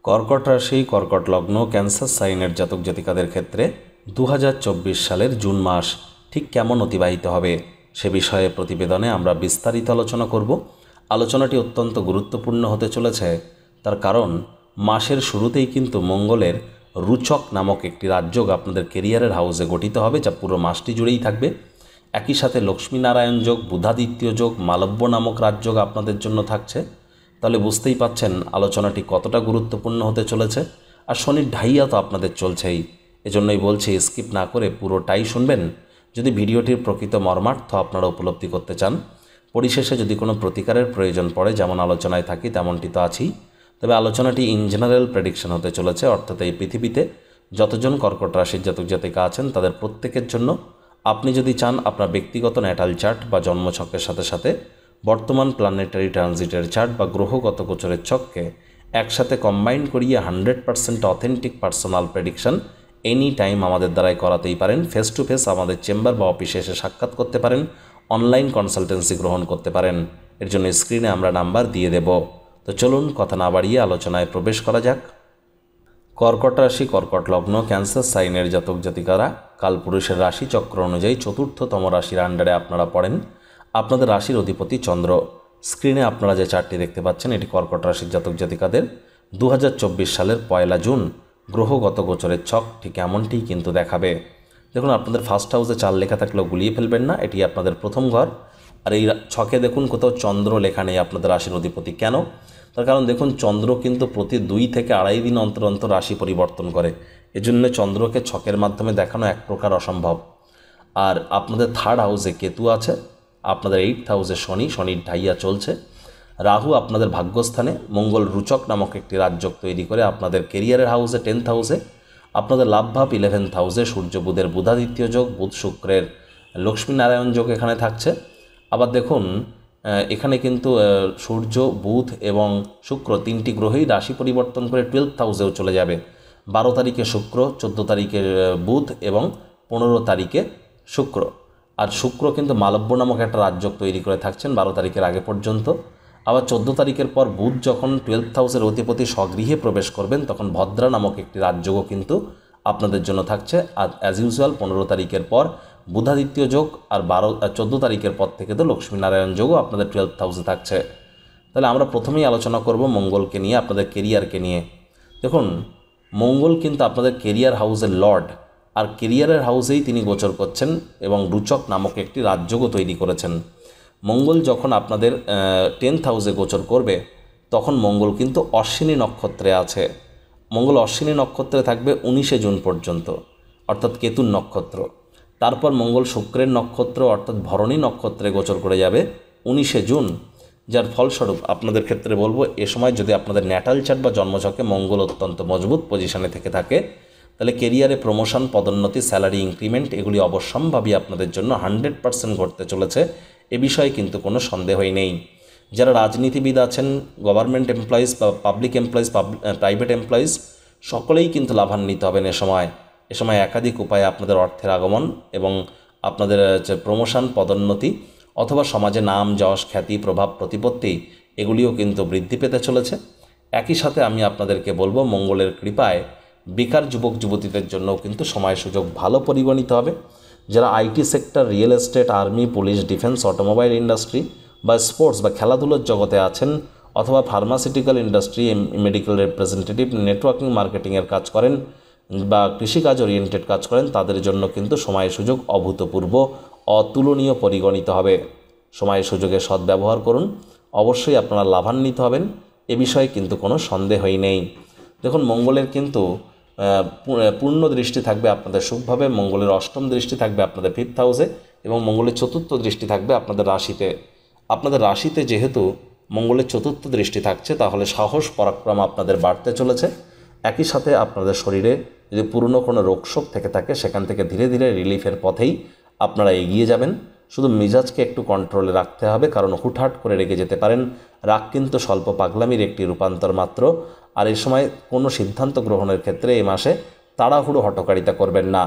কর্কট রাশি, কর্কট লগ্ন, ক্যান্সার সাইনের জাতক জাতিকাদের ক্ষেত্রে 2024 সালের জুন মাস ঠিক কেমন অতিবাহিত হবে সে বিষয়ে প্রতিবেদনে আমরা বিস্তারিত আলোচনা করব। আলোচনাটি অত্যন্ত গুরুত্বপূর্ণ হতে চলেছে, তার কারণ মাসের শুরুতেই কিন্তু মঙ্গলের রুচক নামক একটি রাজযোগ আপনাদের কেরিয়ারের হাউসে গঠিত হবে, যা পুরো মাসটি জুড়েই থাকবে। একই সাথে লক্ষ্মীনারায়ণ যোগ, বুধাদিত্য যোগ, মালব্য নামক রাজযোগ আপনাদের জন্য থাকছে। তাহলে বুঝতেই পাচ্ছেন আলোচনাটি কতটা গুরুত্বপূর্ণ হতে চলেছে। আর শনির ঢাইয়া তো আপনাদের চলছেই, এজন্যই বলছি স্কিপ না করে পুরোটাই শুনবেন যদি ভিডিওটির প্রকৃত মর্মার্থ আপনারা উপলব্ধি করতে চান। পরিশেষে যদি কোনো প্রতিকারের প্রয়োজন পড়ে, যেমন আলোচনায় থাকি তেমনটি তো আছেই, তবে আলোচনাটি ইন জেনারেল প্রেডিকশন হতে চলেছে, অর্থাৎ এই পৃথিবীতে যতজন কর্কট রাশির জাতক জাতিকা আছেন তাদের প্রত্যেকের জন্য। আপনি যদি চান আপনার ব্যক্তিগত ন্যাটাল চার্ট বা জন্মছকের সাথে সাথে বর্তমান প্ল্যানেটারি ট্রানজিটের চার্ট বা গ্রহগত গোচরের ছককে একসাথে কম্বাইন করিয়ে 100% authentic personal prediction any time আমাদের দ্বারাই করাতেই পারেন। ফেস টু ফেস আমাদের চেম্বার বা অফিসে এসে সাক্ষাৎ করতে পারেন, অনলাইন কনসালটেন্সি গ্রহণ করতে পারেন। এর জন্য স্ক্রিনে আমরা নাম্বার দিয়ে দেব। তো চলুন কথা না বাড়িয়ে আলোচনায় প্রবেশ করা যাক। কর্কট রাশি, কর্কট লগ্ন, ক্যান্সার সাইনের জাতক জাতিকারা কালপুরুষের রাশি চক্র অনুযায়ী চতুর্থতম রাশির আন্ডারে আপনারা পড়েন। আপনাদের রাশির অধিপতি চন্দ্র। স্ক্রিনে আপনারা যে চার্টটি দেখতে পাচ্ছেন এটি কর্কট রাশির জাতক জাতিকাদের 2024 সালের 1 জুন গ্রহগত গোচরের ছক ঠিক এমনটিই কিন্তু দেখাবে। দেখুন, আপনাদের ফার্স্ট হাউসে 4 লেখা থাকলেও গুলিয়ে ফেলবেন না, এটি আপনাদের প্রথম ঘর। আর এই ছকে দেখুন কোথাও চন্দ্র লেখা নেই আপনাদের রাশির অধিপতি। কেন? তার কারণ দেখুন, চন্দ্র কিন্তু প্রতি 2 থেকে আড়াই দিন অন্তর অন্তর রাশি পরিবর্তন করে, এজন্য চন্দ্রকে ছকের মাধ্যমে দেখানো এক প্রকার অসম্ভব। আর আপনাদের থার্ড হাউসে কেতু আছে, আপনাদের 8th হাউসে শনির ঢাইয়া চলছে। রাহু আপনাদের ভাগ্যস্থানে, মঙ্গল রুচক নামক একটি রাজযোগ তৈরি করে আপনাদের কেরিয়ারের হাউসে 10th হাউসে, আপনাদের লাভ ভাব 11th হাউসে সূর্য বুধের বুধাদিত্য যোগ, বুধ শুক্রের লক্ষ্মীনারায়ণ যোগ এখানে থাকছে। আবার দেখুন এখানে কিন্তু সূর্য, বুধ এবং শুক্র 3টি গ্রহই রাশি পরিবর্তন করে 12th হাউসেও চলে যাবে। 12 তারিখে শুক্র, 14 তারিখে বুধ এবং 15 তারিখে শুক্র। আর শুক্র কিন্তু মালব্য নামক একটা রাজযোগ তৈরি করে থাকছেন 12 তারিখের আগে পর্যন্ত। আবার 14 তারিখের পর বুধ যখন 12th হাউসের অধিপতি স্বগৃহে প্রবেশ করবেন তখন ভদ্রা নামক একটি রাজযোগও কিন্তু আপনাদের জন্য থাকছে। আর অ্যাজ ইউজুয়াল 15 তারিখের পর বুধাদিত্য যোগ, আর 14 তারিখের পর থেকে তো লক্ষ্মীনারায়ণ যোগও আপনাদের 12th হাউসে থাকছে। তাহলে আমরা প্রথমেই আলোচনা করব মঙ্গলকে নিয়ে, আপনাদের কেরিয়ারকে নিয়ে। দেখুন, মঙ্গল কিন্তু আপনাদের কেরিয়ার হাউসের লর্ড, আর কেরিয়ারের হাউসেই তিনি গোচর করছেন এবং রুচক নামক একটি রাজযোগও তৈরি করেছেন। মঙ্গল যখন আপনাদের 10th হাউসে গোচর করবে তখন মঙ্গল কিন্তু অশ্বিনী নক্ষত্রে আছে। মঙ্গল অশ্বিনী নক্ষত্রে থাকবে 19 জুন পর্যন্ত, অর্থাৎ কেতুর নক্ষত্র। তারপর মঙ্গল শুক্রের নক্ষত্র অর্থাৎ ভরণী নক্ষত্রে গোচর করে যাবে 19 জুন, যার ফলস্বরূপ আপনাদের ক্ষেত্রে বলবো এ সময় যদি আপনাদের ন্যাটাল চার্ট বা জন্মছকে মঙ্গল অত্যন্ত মজবুত পজিশনে থেকে থাকে তাহলে কেরিয়ারে প্রমোশন, পদোন্নতি, স্যালারি ইনক্রিমেন্ট এগুলি অবশ্যম্ভাবী আপনাদের জন্য 100% ঘটতে চলেছে, এ বিষয়ে কিন্তু কোনো সন্দেহই নেই। যারা রাজনীতিবিদ আছেন, গভর্নমেন্ট এমপ্লয়িজ বা পাবলিক এমপ্লয়িজ, প্রাইভেট এমপ্লয়িজ সকলেই কিন্তু লাভান্বিত হবেন এ সময় একাধিক উপায়ে আপনাদের অর্থের আগমন এবং আপনাদের প্রমোশন, পদোন্নতি অথবা সমাজে নাম, যশ, খ্যাতি, প্রভাব, প্রতিপত্তি এগুলিও কিন্তু বৃদ্ধি পেতে চলেছে। একই সাথে আমি আপনাদেরকে বলবো মঙ্গলের কৃপায় বেকার যুবক যুবতীদের জন্যও কিন্তু সময় সুযোগ ভালো পরিগণিত হবে। যারা IT sector, real estate, army, police, defence, automobile industry বা স্পোর্টস বা খেলাধুলোর জগতে আছেন অথবা pharmaceutical industry, medical representative, networking মার্কেটিংয়ের কাজ করেন বা কৃষিকাজ ওরিয়েন্টেড কাজ করেন তাদের জন্য কিন্তু সময় সুযোগ অভূতপূর্ব, অতুলনীয় পরিগণিত হবে। সময় সুযোগের সদ্ব্যবহার করুন, অবশ্যই আপনারা লাভান্বিত হবেন, এ বিষয়ে কিন্তু কোনো সন্দেহই নেই। দেখুন, মঙ্গলের কিন্তু পূর্ণ দৃষ্টি থাকবে আপনাদের শুভভাবে, মঙ্গলের অষ্টম দৃষ্টি থাকবে আপনাদের 5th হাউসে এবং মঙ্গলের চতুর্থ দৃষ্টি থাকবে আপনাদের রাশিতে। আপনাদের রাশিতে যেহেতু মঙ্গলের চতুর্থ দৃষ্টি থাকছে তাহলে সাহস, পরাক্রম আপনাদের বাড়তে চলেছে। একই সাথে আপনাদের শরীরে যদি পুরনো কোনো রোগশোক থেকে থাকে সেখান থেকে ধীরে ধীরে রিলিফের পথেই আপনারা এগিয়ে যাবেন। শুধু মেজাজকে একটু কন্ট্রোলে রাখতে হবে, কারণ হুটহাট করে রেগে যেতে পারেন। রাগ কিন্তু স্বল্প পাগলামির একটি রূপান্তর মাত্র। আর এই সময় কোনো সিদ্ধান্ত গ্রহণের ক্ষেত্রে এই মাসে তাড়াহুড়ো হঠকারিতা করবেন না।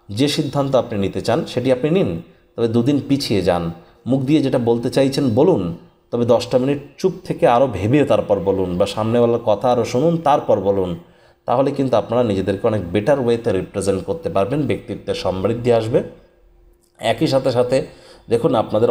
যে সিদ্ধান্ত আপনি নিতে চান সেটি আপনি নিন, তবে 2 দিন পিছিয়ে যান। মুখ দিয়ে যেটা বলতে চাইছেন বলুন, তবে 10টা মিনিট চুপ থেকে আরও ভেবে তারপর বলুন, বা সামনেওয়ালার কথা আরও শুনুন তারপর বলুন। তাহলে কিন্তু আপনারা নিজেদেরকে অনেক বেটার ওয়েতে রিপ্রেজেন্ট করতে পারবেন, ব্যক্তিত্বের সমৃদ্ধি আসবে। একই সাথে সাথে দেখুন আপনাদের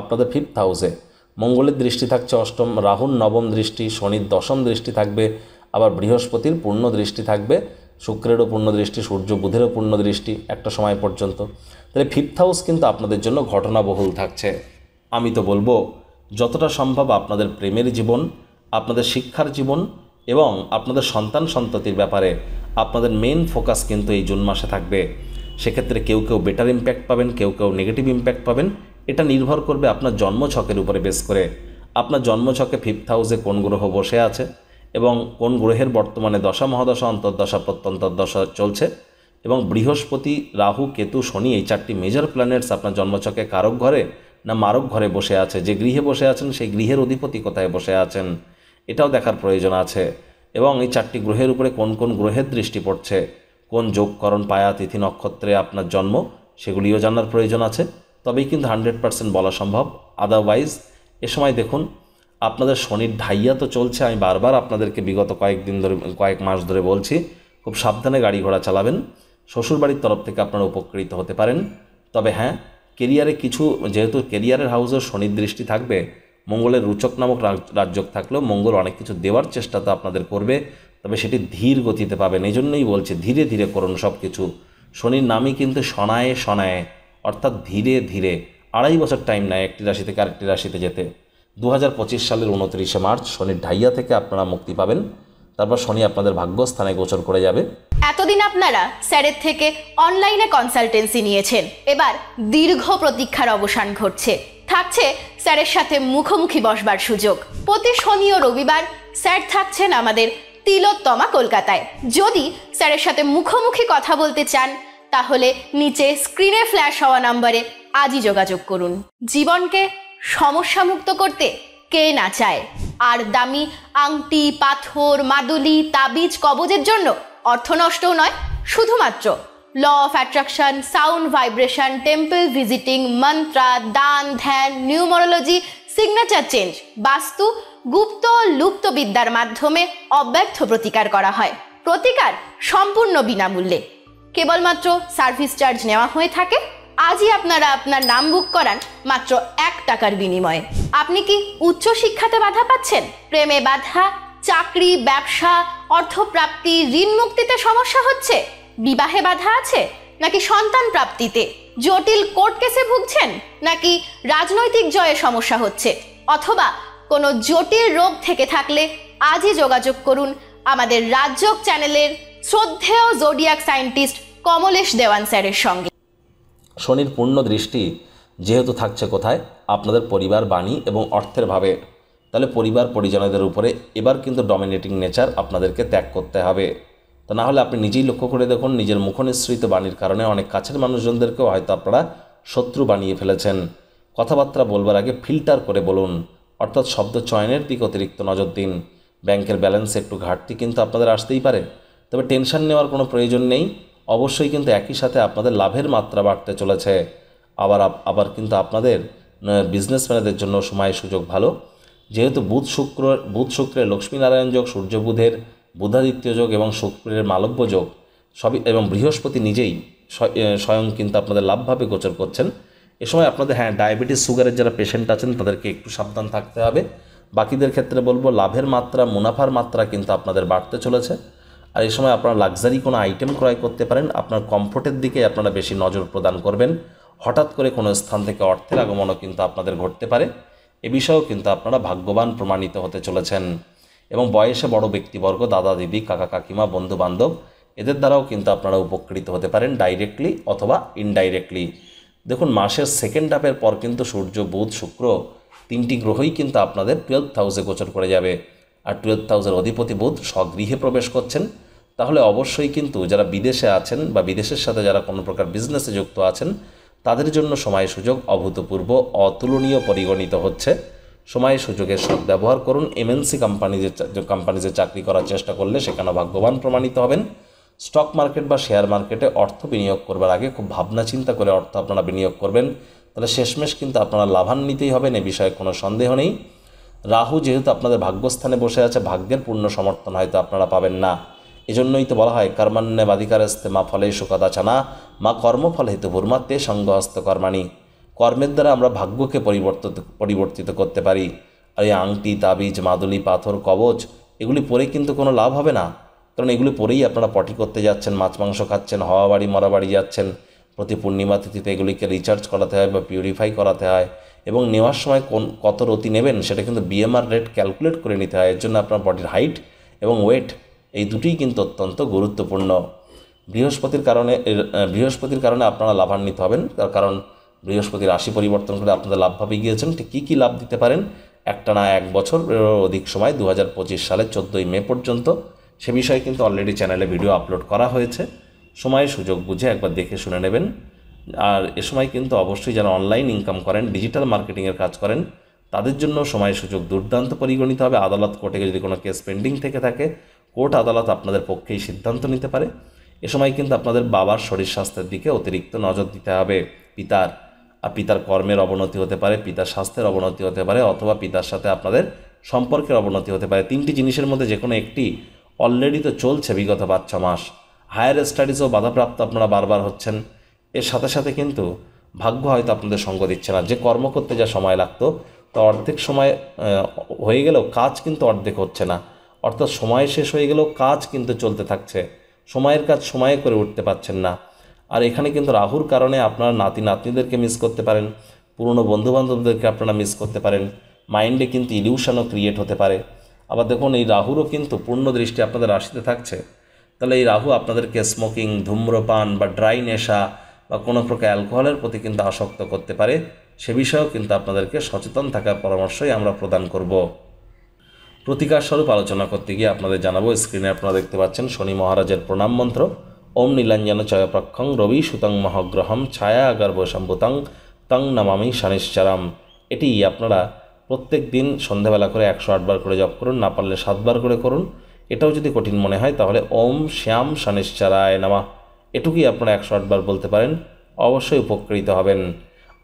আপনাদের 5th হাউসে মঙ্গলের দৃষ্টি থাকছে অষ্টম, রাহুর নবম দৃষ্টি, শনির দশম দৃষ্টি থাকবে, আবার বৃহস্পতির পূর্ণ দৃষ্টি থাকবে, শুক্রেরও পূর্ণ দৃষ্টি, সূর্য বুধেরও পূর্ণ দৃষ্টি একটা সময় পর্যন্ত। তাহলে 5th হাউস কিন্তু আপনাদের জন্য ঘটনাবহুল থাকছে। আমি তো বলবো যতটা সম্ভব আপনাদের প্রেমের জীবন, আপনাদের শিক্ষার জীবন এবং আপনাদের সন্তান সন্ততির ব্যাপারে আপনাদের মেন ফোকাস কিন্তু এই জুন মাসে থাকবে। সেক্ষেত্রে কেউ কেউ বেটার ইম্প্যাক্ট পাবেন, কেউ কেউ নেগেটিভ ইম্প্যাক্ট পাবেন। এটা নির্ভর করবে আপনার জন্মছকের উপরে বেস করে। আপনার জন্মছকে 5th হাউসে কোন গ্রহ বসে আছে এবং কোন গ্রহের বর্তমানে দশা মহাদশা অন্তর্দশা প্রত্যন্তর্দশা চলছে, এবং বৃহস্পতি, রাহু, কেতু, শনি এই 4টি মেজর প্ল্যানেটস আপনার জন্মছকে কারক ঘরে না মারক ঘরে বসে আছে। যে গৃহে বসে আছেন সেই গৃহের অধিপতি কোথায় বসে আছেন এটাও দেখার প্রয়োজন আছে। এবং এই 4টি গ্রহের উপরে কোন কোন গ্রহের দৃষ্টি পড়ছে, কোন যোগকরণ পায়া তিথি নক্ষত্রে আপনার জন্ম, সেগুলিও জানার প্রয়োজন আছে। তবেই কিন্তু 100% বলা সম্ভব। আদারওয়াইজ এ সময় দেখুন আপনাদের শনির ঢাইয়া তো চলছে। আমি বারবার আপনাদেরকে বিগত কয়েক মাস ধরে বলছি, খুব সাবধানে গাড়ি ঘোড়া চালাবেন। শ্বশুরবাড়ির তরফ থেকে আপনারা উপকৃত হতে পারেন। তবে হ্যাঁ, কেরিয়ারে কিছু, যেহেতু কেরিয়ারের হাউসেও শনির দৃষ্টি থাকবে, মঙ্গলের রুচক নামক রাজযোগ থাকলেও মঙ্গল অনেক কিছু দেওয়ার চেষ্টা তো আপনাদের করবে, তবে সেটি ধীর গতিতে পাবেন। এই জন্যই বলছি ধীরে ধীরে করুন সব কিছু। শনির নামই কিন্তু শনায়ে শনায়ে, অর্থাৎ ধীরে ধীরে। 2.5 বছর টাইম নেয় একটি রাশি থেকে আরেকটি রাশিতে যেতে। 2025 সালের 29শে মার্চ শনির ঢাইয়া থেকে আপনারা মুক্তি পাবেন। তারপর শনি আপনাদের ভাগ্যস্থানে গোচর করে যাবে। এতদিন আপনারা স্যারের থেকে অনলাইনে কনসালটেন্সি নিয়েছেন, এবার দীর্ঘ প্রতীক্ষার অবসান ঘটছে। থাকছে স্যারের সাথে মুখোমুখি বসবার সুযোগ। প্রতি শনি ও রবিবার স্যার থাকছেন আমাদের তিলোত্তমা কলকাতায়। যদি স্যারের সাথে মুখোমুখি কথা বলতে চান তাহলে নিচে স্ক্রিনে ফ্ল্যাশ হওয়া নম্বরে আজই যোগাযোগ করুন। জীবনকে সমস্যামুক্ত করতে কে না চায়? আর দামি আংটি, পাথর, মাদুলি, তাবিজ, কবজের জন্য অর্থ নষ্টও নয়, শুধুমাত্র law of attraction, sound vibration, temple visiting, মন্ত্রা, দান, ধ্যান, নিউমারোলজি, সিগনেচার চেঞ্জ, বাস্তু, গুপ্ত লুপ্ত বিদ্যার মাধ্যমে অব্যর্থ প্রতিকার করা হয়। প্রতিকার সম্পূর্ণ বিনামূল্যে, কেবলমাত্র সার্ভিস চার্জ নেওয়া হয়ে থাকে। আজই আপনারা আপনার নাম বুক করান মাত্র 1 টাকার বিনিময়ে। আপনি কি উচ্চ শিক্ষাতে বাধা পাচ্ছেন? প্রেমে বাধা, চাকরি, ব্যবসা, অর্থপ্রাপ্তি, ঋণ মুক্তিতে সমস্যা হচ্ছে? বিবাহে বাধা আছে? নাকি সন্তান প্রাপ্তিতে? জটিল কোর্ট কেসে ভুগছেন? নাকি রাজনৈতিক জয়ে সমস্যা হচ্ছে? অথবা কোনো জটিল রোগ থেকে থাকলে আজই যোগাযোগ করুন আমাদের রাজযোগ চ্যানেলের শ্রদ্ধেয় জোডিয়াক সায়েন্টিস্ট কমলেশ দেওয়ান স্যারের সঙ্গে। শনির পূর্ণ দৃষ্টি যেহেতু থাকছে কোথায়, আপনাদের পরিবার, বাণী এবং অর্থের ভাবে, তাহলে পরিবার পরিজনদের উপরে এবার কিন্তু ডমিনেটিং নেচার আপনাদেরকে ত্যাগ করতে হবে। তা না হলে আপনি নিজেই লক্ষ্য করে দেখুন, নিজের মুখনিসৃত বাণীর কারণে অনেক কাছের মানুষজনদেরকেও হয়তো আপনারা শত্রু বানিয়ে ফেলেছেন। কথাবার্তা বলবার আগে ফিল্টার করে বলুন, অর্থাৎ শব্দ চয়নের দিকে অতিরিক্ত নজর দিন। ব্যাংকের ব্যালেন্সে একটু ঘাটতি কিন্তু আপনাদের আসতেই পারে, তবে টেনশন নেওয়ার কোনো প্রয়োজন নেই। অবশ্যই কিন্তু একই সাথে আপনাদের লাভের মাত্রা বাড়তে চলেছে। আবার কিন্তু আপনাদের বিজনেসম্যানদের জন্য সময় সুযোগ ভালো, যেহেতু বুধ শুক্রের লক্ষ্মীনারায়ণ যোগ, সূর্য বুধের বুধাদিত্য যোগ এবং শুক্রের মালব্য যোগ সবই, এবং বৃহস্পতি নিজেই স্বয়ং কিন্তু আপনাদের লাভভাবে গোচর করছেন। এ সময় আপনাদের ডায়াবেটিস, সুগারের যারা পেশেন্ট আছেন তাদেরকে একটু সাবধান থাকতে হবে। বাকিদের ক্ষেত্রে বলবো লাভের মাত্রা, মুনাফার মাত্রা কিন্তু আপনাদের বাড়তে চলেছে। আর এই সময় আপনারা লাক্সারি কোনো আইটেম ক্রয় করতে পারেন। আপনার কমফোর্টের দিকে আপনারা বেশি নজর প্রদান করবেন। হঠাৎ করে কোনো স্থান থেকে অর্থের আগমনও কিন্তু আপনাদের ঘটতে পারে। এ বিষয়েও কিন্তু আপনারা ভাগ্যবান প্রমাণিত হতে চলেছেন। এবং বয়সে বড় ব্যক্তিবর্গ, দাদা দিদি, কাকা কাকিমা, বন্ধু বান্ধব, এদের দ্বারাও কিন্তু আপনারা উপকৃত হতে পারেন ডাইরেক্টলি অথবা ইনডাইরেক্টলি। দেখুন মাসের সেকেন্ড হাফের পর কিন্তু সূর্য, বুধ, শুক্র 3টি গ্রহই কিন্তু আপনাদের 12th হাউসে গোচর করে যাবে। আর 12th হাউসের অধিপতি বুধ স্বগৃহে প্রবেশ করছেন। তাহলে অবশ্যই কিন্তু যারা বিদেশে আছেন বা বিদেশের সাথে যারা কোনো প্রকার বিজনেসে যুক্ত আছেন তাদের জন্য সময় সুযোগ অভূতপূর্ব, অতুলনীয় পরিগণিত হচ্ছে। সময় সুযোগের সদ্ব্যবহার করুন। এমএনসি কোম্পানিজে চাকরি করার চেষ্টা করলে সেখানে ভাগ্যবান প্রমাণিত হবেন। স্টক মার্কেট বা শেয়ার মার্কেটে অর্থ বিনিয়োগ করবার আগে খুব ভাবনা চিন্তা করে অর্থ আপনারা বিনিয়োগ করবেন। তাহলে শেষমেশ কিন্তু আপনারা লাভান্বিতই হবেন, এ বিষয়ে কোনো সন্দেহ নেই। রাহু যেহেতু আপনাদের ভাগ্যস্থানে বসে আছে, ভাগ্যের পূর্ণ সমর্থন হয়তো আপনারা পাবেন না। এজন্যই তো বলা হয় কর্মান্যবাধিকারস্তে মা ফলেষু কদাচনা মা কর্মফল হেতু ভূর্মাত্মে সঙ্গহস্ত কর্মাণি। কর্মের দ্বারা আমরা ভাগ্যকে পরিবর্তিত করতে পারি। আর এই আংটি, তাবিজ, মাদুলি, পাথর, কবচ এগুলি পরে কিন্তু কোনো লাভ হবে না, কারণ এগুলি পরেই আপনারা পটি করতে যাচ্ছেন, মাছ মাংস খাচ্ছেন, হওয়া বাড়ি মরা বাড়ি যাচ্ছেন। প্রতি পূর্ণিমা তিথিতে এগুলিকে রিচার্জ করাতে হয় বা পিউরিফাই করাতে হয়, এবং নেওয়ার সময় কত রতি নেবেন সেটা কিন্তু বিএমআর রেট ক্যালকুলেট করে নিতে হয়। এর জন্য আপনার বডির হাইট এবং ওয়েট এই দুটিই কিন্তু অত্যন্ত গুরুত্বপূর্ণ। বৃহস্পতির কারণে আপনারা লাভান্বিত হবেন, তার কারণ বৃহস্পতি রাশি পরিবর্তন করে আপনাদের লাভভাবে গিয়েছেন। ঠিক কী লাভ দিতে পারেন একটানা 1 বছরেরও অধিক সময় 2025 সালের 14ই মে পর্যন্ত, সে বিষয়ে কিন্তু অলরেডি চ্যানেলে ভিডিও আপলোড করা হয়েছে। সময় সুযোগ বুঝে একবার দেখে শুনে নেবেন। আর এ সময় কিন্তু অবশ্যই যারা অনলাইন ইনকাম করেন, ডিজিটাল মার্কেটিংয়ের কাজ করেন, তাদের জন্য সময় সুযোগ দুর্দান্ত পরিগণিত হবে। আদালত কোর্টে যদি কোনো কেস পেন্ডিং থেকে থাকে, কোর্ট আদালত আপনাদের পক্ষেই সিদ্ধান্ত নিতে পারে। এ সময় কিন্তু আপনাদের বাবার শরীর স্বাস্থ্যের দিকে অতিরিক্ত নজর দিতে হবে। পিতার কর্মের অবনতি হতে পারে, পিতার স্বাস্থ্যের অবনতি হতে পারে, অথবা পিতার সাথে আপনাদের সম্পর্কের অবনতি হতে পারে। 3টি জিনিসের মধ্যে যে কোনো একটি অলরেডি তো চলছে বিগত 5-6 মাস। হায়ার স্টাডিজও বাধাপ্রাপ্ত আপনারা বারবার হচ্ছেন। এর সাথে সাথে কিন্তু ভাগ্য হয়তো আপনাদের সঙ্গ দিচ্ছে না। যে কর্ম করতে যা সময় লাগতো, তো অর্ধেক সময় হয়ে গেলেও কাজ কিন্তু অর্ধেক হচ্ছে না। অর্থাৎ সময় শেষ হয়ে গেলেও কাজ কিন্তু চলতে থাকছে, সময়ের কাজ সময়ে করে উঠতে পারছেন না। আর এখানে কিন্তু রাহুর কারণে আপনারা নাতনিদেরকে মিস করতে পারেন, পুরনো বন্ধুবান্ধবদেরকে আপনারা মিস করতে পারেন। মাইন্ডে কিন্তু ইলিউশনও ক্রিয়েট হতে পারে। আবার দেখুন, এই রাহুরও কিন্তু পূর্ণ দৃষ্টি আপনাদের রাশিতে থাকছে। তাহলে এই রাহু আপনাদেরকে স্মোকিং, ধূম্রপান বা ড্রাই নেশা বা কোনো প্রকার অ্যালকোহলের প্রতি কিন্তু আসক্ত করতে পারে। সে বিষয়েও কিন্তু আপনাদেরকে সচেতন থাকার পরামর্শই আমরা প্রদান করব। প্রতিকার স্বরূপ আলোচনা করতে গিয়ে আপনাদের জানাবো, স্ক্রিনে আপনারা দেখতে পাচ্ছেন শনি মহারাজের প্রণাম মন্ত্র। ওম নীলাঞ্জন চয়প্রক্ষং রবি সুতং মহগ্রহম ছায়া গর্ভসম্ভুতং তং নমামি শনিশ্চরম। এটি আপনারা প্রত্যেক দিন সন্ধ্যাবেলা করে 108 বার করে জপ করুন, না পারলে 7 বার করে করুন। এটাও যদি কঠিন মনে হয় তাহলে ওম শ্যাম শনিশ্চরায় নমঃ এটুকুই আপনারা 108 বার বলতে পারেন, অবশ্যই উপকৃত হবেন।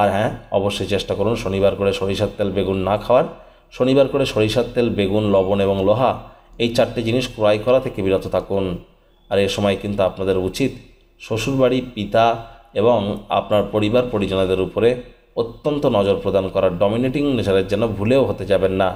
আর হ্যাঁ, অবশ্যই চেষ্টা করুন শনিবার করে সরিষার তেল বেগুন না খাওয়ার। শনিবার করে সরিষার তেল, বেগুন, লবণ এবং লোহা এই 4টে জিনিস ক্রয় করা থেকে বিরত থাকুন। আর এ সময় কিন্তু আপনাদের উচিত শ্বশুরবাড়ি, পিতা এবং আপনার পরিবার পরিজনদের উপরে অত্যন্ত নজর প্রদান করার। ডমিনেটিং নেচারের যেন ভুলেও হতে যাবেন না।